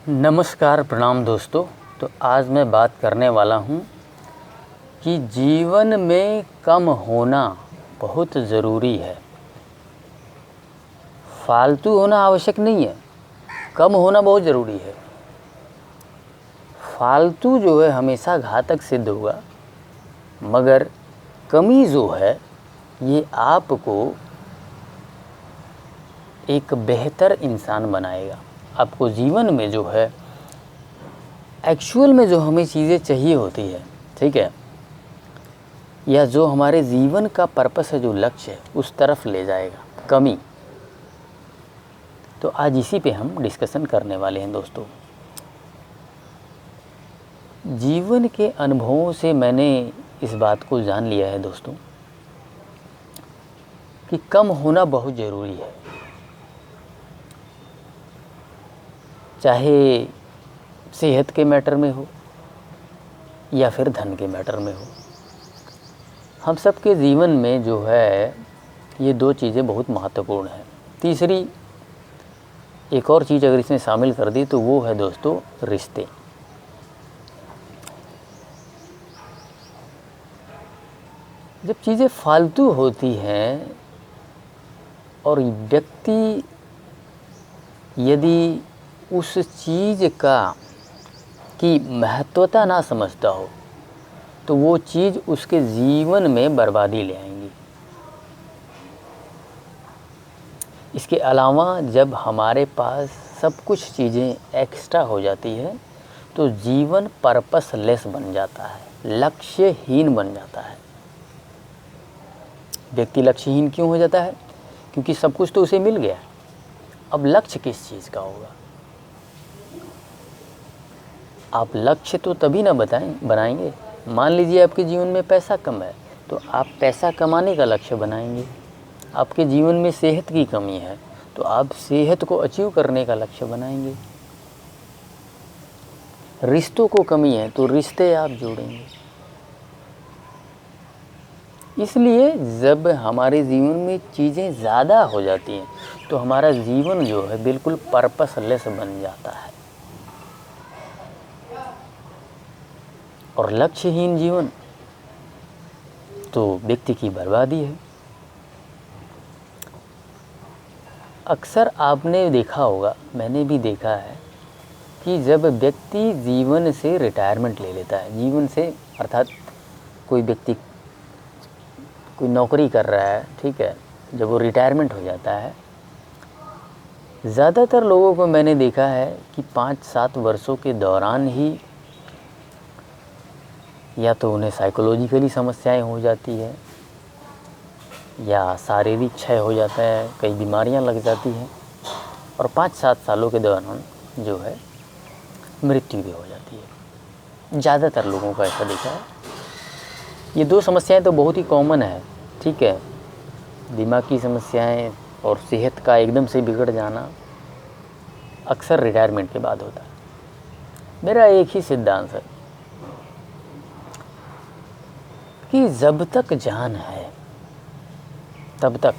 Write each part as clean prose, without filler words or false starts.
नमस्कार, प्रणाम दोस्तों। तो आज मैं बात करने वाला हूँ कि जीवन में कम होना बहुत ज़रूरी है। फालतू होना आवश्यक नहीं है, कम होना बहुत ज़रूरी है। फालतू जो है हमेशा घातक सिद्ध होगा, मगर कमी जो है ये आपको एक बेहतर इंसान बनाएगा। आपको जीवन में जो है एक्चुअल में जो हमें चीज़ें चाहिए होती है, ठीक है, या जो हमारे जीवन का पर्पस है, जो लक्ष्य है, उस तरफ ले जाएगा। कमी तो आज इसी पे हम डिस्कशन करने वाले हैं दोस्तों। जीवन के अनुभवों से मैंने इस बात को जान लिया है दोस्तों कि कम होना बहुत ज़रूरी है। चाहे सेहत के मैटर में हो या फिर धन के मैटर में हो, हम सब के जीवन में जो है ये दो चीज़ें बहुत महत्वपूर्ण हैं। तीसरी एक और चीज़ अगर इसमें शामिल कर दी तो वो है दोस्तों रिश्ते। जब चीज़ें फालतू होती हैं और व्यक्ति यदि उस चीज़ की महत्वता ना समझता हो तो वो चीज़ उसके जीवन में बर्बादी ले आएंगी। इसके अलावा जब हमारे पास सब कुछ चीज़ें एक्स्ट्रा हो जाती है तो जीवन पर्पसलेस बन जाता है, लक्ष्यहीन बन जाता है। व्यक्ति लक्ष्यहीन क्यों हो जाता है? क्योंकि सब कुछ तो उसे मिल गया, अब लक्ष्य किस चीज़ का होगा? आप लक्ष्य तो तभी ना बनाएंगे। मान लीजिए आपके जीवन में पैसा कम है तो आप पैसा कमाने का लक्ष्य बनाएंगे। आपके जीवन में सेहत की कमी है तो आप सेहत को अचीव करने का लक्ष्य बनाएंगे। रिश्तों को कमी है तो रिश्ते आप जोड़ेंगे। इसलिए जब हमारे जीवन में चीज़ें ज़्यादा हो जाती हैं तो हमारा जीवन जो है बिल्कुल पर्पसलेस बन जाता है। और लक्ष्यहीन जीवन तो व्यक्ति की बर्बादी है। अक्सर आपने देखा होगा, मैंने भी देखा है कि जब व्यक्ति जीवन से रिटायरमेंट ले लेता है, जीवन से अर्थात कोई व्यक्ति कोई नौकरी कर रहा है, ठीक है, जब वो रिटायरमेंट हो जाता है, ज़्यादातर लोगों को मैंने देखा है कि 5-7 वर्षों के दौरान ही या तो उन्हें साइकोलॉजिकली समस्याएं हो जाती है या शारीरिक क्षय हो जाता है, कई बीमारियां लग जाती हैं और 5-7 सालों के दौरान जो है मृत्यु भी हो जाती है। ज़्यादातर लोगों का ऐसा देखा है। ये दो समस्याएं तो बहुत ही कॉमन है, ठीक है, दिमाग की समस्याएं और सेहत का एकदम से बिगड़ जाना अक्सर रिटायरमेंट के बाद होता है। मेरा एक ही सिद्धांत है कि जब तक जान है तब तक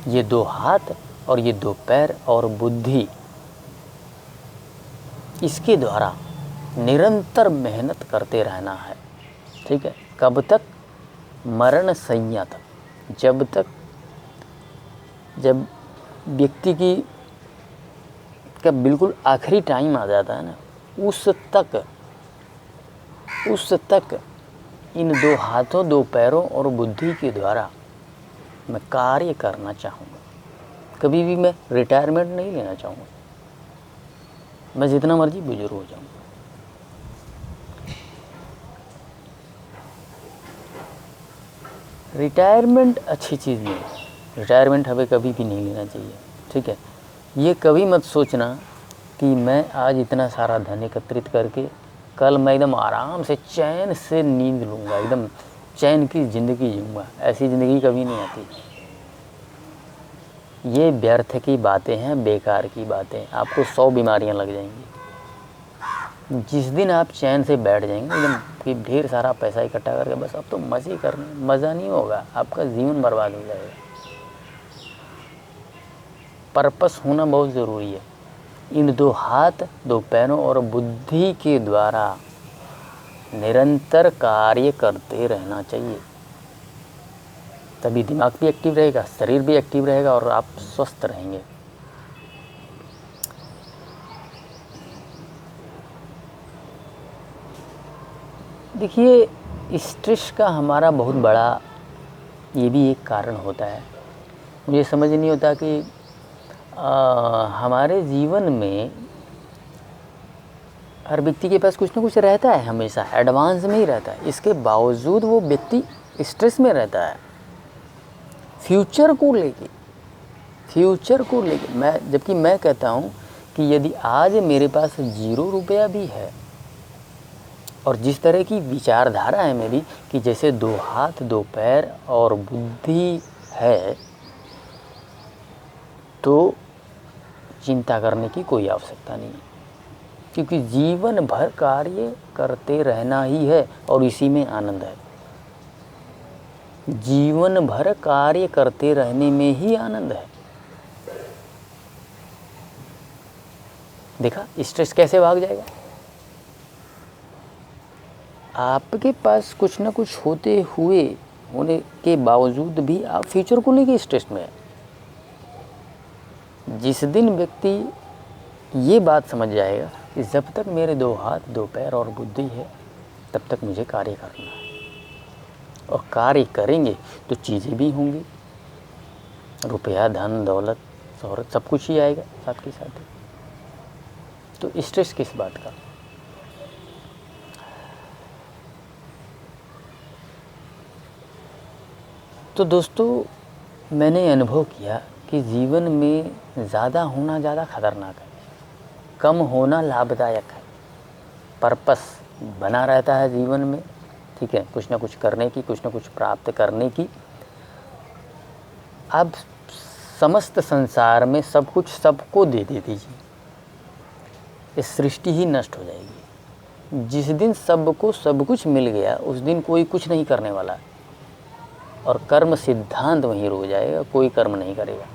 ये 2 हाथ और ये 2 पैर और बुद्धि, इसके द्वारा निरंतर मेहनत करते रहना है, ठीक है। कब तक? मरण संयत, जब व्यक्ति का बिल्कुल आखिरी टाइम आ जाता है ना, उस तक इन 2 हाथों, 2 पैरों और बुद्धि के द्वारा मैं कार्य करना चाहूँगा। कभी भी मैं रिटायरमेंट नहीं लेना चाहूँगा। मैं जितना मर्जी बुजुर्ग हो जाऊँ। रिटायरमेंट अच्छी चीज़ नहीं है। रिटायरमेंट हमें कभी भी नहीं लेना चाहिए, ठीक है। ये कभी मत सोचना कि मैं आज इतना सारा धन एकत्रित करके कल मैं एकदम आराम से चैन से नींद लूँगा, एकदम चैन की ज़िंदगी जीऊँगा। ऐसी ज़िंदगी कभी नहीं आती। ये व्यर्थ की बातें हैं, बेकार की बातें। आपको 100 बीमारियां लग जाएंगी। जिस दिन आप चैन से बैठ जाएंगे एकदम कि ढेर सारा पैसा इकट्ठा करके बस अब तो मज़े करने, मज़ा नहीं होगा, आपका जीवन बर्बाद हो जाएगा। पर्पस होना बहुत ज़रूरी है। इन 2 हाथ 2 पैरों और बुद्धि के द्वारा निरंतर कार्य करते रहना चाहिए। तभी दिमाग भी एक्टिव रहेगा, शरीर भी एक्टिव रहेगा और आप स्वस्थ रहेंगे। देखिए, स्ट्रेस का हमारा बहुत बड़ा ये भी एक कारण होता है। मुझे समझ नहीं होता कि हमारे जीवन में हर व्यक्ति के पास कुछ ना कुछ रहता है, हमेशा एडवांस में ही रहता है, इसके बावजूद वो व्यक्ति स्ट्रेस में रहता है फ्यूचर को लेके। मैं कहता हूँ कि यदि आज मेरे पास 0 रुपया भी है और जिस तरह की विचारधारा है मेरी कि जैसे 2 हाथ 2 पैर और बुद्धि है, तो चिंता करने की कोई आवश्यकता नहीं, क्योंकि जीवन भर कार्य करते रहना ही है और इसी में आनंद है। जीवन भर कार्य करते रहने में ही आनंद है। देखा, स्ट्रेस कैसे भाग जाएगा। आपके पास कुछ ना कुछ होने के बावजूद भी आप फ्यूचर को लेके स्ट्रेस में है। जिस दिन व्यक्ति ये बात समझ जाएगा कि जब तक मेरे 2 हाथ 2 पैर और बुद्धि है, तब तक मुझे कार्य करना है, और कार्य करेंगे तो चीज़ें भी होंगी, रुपया, धन, दौलत, शोहरत, सब कुछ ही आएगा साथ के साथ। तो स्ट्रेस किस बात का। तो दोस्तों, मैंने अनुभव किया कि जीवन में ज़्यादा होना ज़्यादा खतरनाक है, कम होना लाभदायक है। पर्पस बना रहता है जीवन में, ठीक है, कुछ ना कुछ करने की, कुछ ना कुछ प्राप्त करने की। अब समस्त संसार में सब कुछ सबको दे दीजिए, इस सृष्टि ही नष्ट हो जाएगी। जिस दिन सबको सब कुछ मिल गया, उस दिन कोई कुछ नहीं करने वाला, और कर्म सिद्धांत वहीं रुक जाएगा, कोई कर्म नहीं करेगा,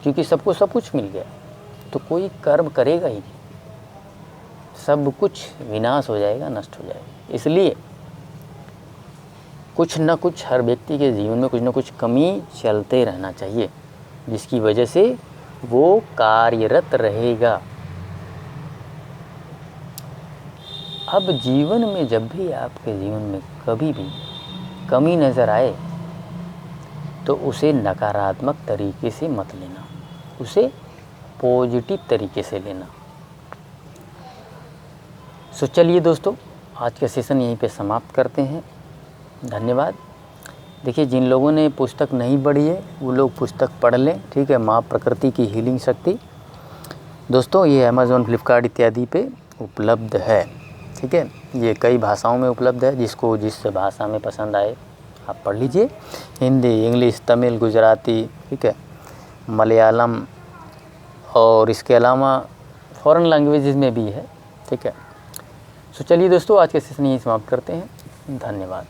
क्योंकि सबको सब कुछ मिल गया, तो कोई कर्म करेगा ही नहीं, सब कुछ विनाश हो जाएगा, नष्ट हो जाएगा। इसलिए कुछ न कुछ हर व्यक्ति के जीवन में कुछ न कुछ कमी चलते रहना चाहिए, जिसकी वजह से वो कार्यरत रहेगा। अब जीवन में जब भी आपके जीवन में कभी भी कमी नज़र आए, तो उसे नकारात्मक तरीके से मत लेना, उसे पॉजिटिव तरीके से लेना। सो चलिए दोस्तों, आज का सेशन यहीं पे समाप्त करते हैं। धन्यवाद। देखिए, जिन लोगों ने पुस्तक नहीं पढ़ी है वो लोग पुस्तक पढ़ लें, ठीक है, माँ प्रकृति की हीलिंग शक्ति। दोस्तों, ये अमेज़ॉन, फ्लिपकार्ट इत्यादि पे उपलब्ध है, ठीक है। ये कई भाषाओं में उपलब्ध है, जिसको जिस भाषा में पसंद आए आप पढ़ लीजिए। हिंदी, इंग्लिश, तमिल, गुजराती, ठीक है, मलयालम, और इसके अलावा फॉरेन लैंग्वेजेस में भी है, ठीक है। सो चलिए दोस्तों, आज के सेशन यहीं समाप्त करते हैं। धन्यवाद।